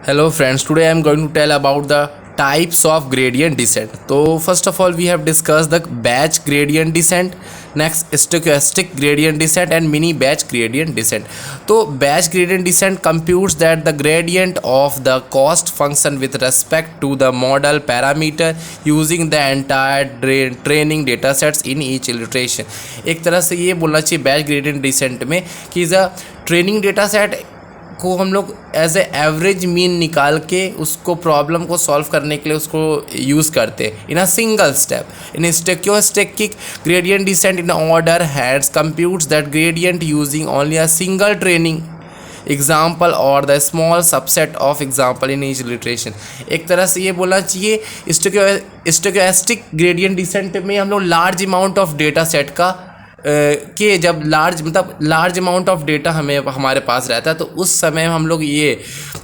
Hello friends, today I am going to tell about the types of gradient descent. So first of all we have discussed the batch gradient descent, next stochastic gradient descent and mini batch gradient descent. So batch gradient descent computes that the gradient of the cost function with respect to the model parameter using the entire training data sets in each iteration. एक तरह से ये बोलना चाहिए batch gradient decent में कि the training data set को हम लोग एज ए एवरेज मीन निकाल के उसको प्रॉब्लम को सॉल्व करने के लिए उसको यूज़ करते हैं in a single step in stochastic gradient descent in order hands computes that gradient using only a single training example और the small subset of example in each iteration. एक तरह से ये बोलना चाहिए स्टोचैस्टिक ग्रेडियंट डिसेंट में हम लोग large amount of data set का कि जब लार्ज अमाउंट ऑफ डेटा हमारे पास रहता है तो उस समय हम लोग ये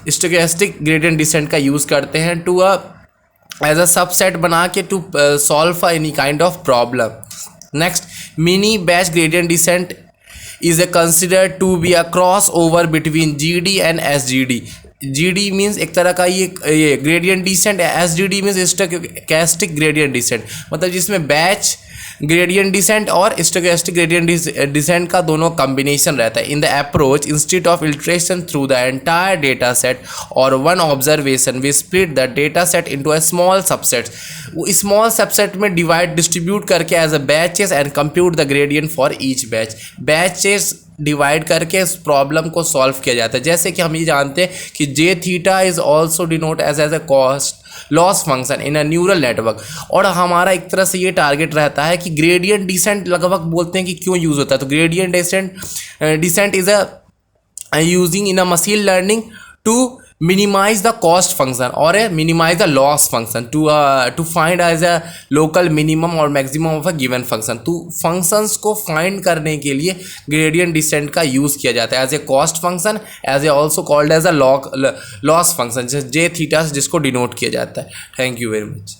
स्टोचैस्टिक ग्रेडियंट डिसेंट का यूज़ करते हैं टू एज अ सबसेट बना के to solve any kind of problem. Next mini batch gradient descent is considered to be a crossover between GD and SGD. GD means एक तरह का ये gradient descent, SGD means stochastic gradient descent, मतलब जिसमें batch gradient descent और stochastic gradient descent का दोनों combination रहता है। In the approach instead of iteration through the entire data set और one observation we split the data set into a small subset. वो small subset में distribute करके as a batches and compute the gradient for each batch. Batches divide करके इस problem को solve किया जाता है। जैसे कि हम ये जानते हैं कि J theta is also denote as a cost loss function in a neural network. और हमारा एक तरह से ये टारगेट रहता है कि ग्रेडियंट डिसेंट लगभग बोलते हैं कि क्यों यूज़ होता है, तो gradient descent is a using in a machine learning to minimize the cost function or minimize the loss function to find as a local minimum or maximum of a given function। तो functions को find करने के लिए gradient descent का use किया जाता है as a cost function, as a also called as a loss function, j theta जिसको डिनोट किया जाता है। Thank you very much.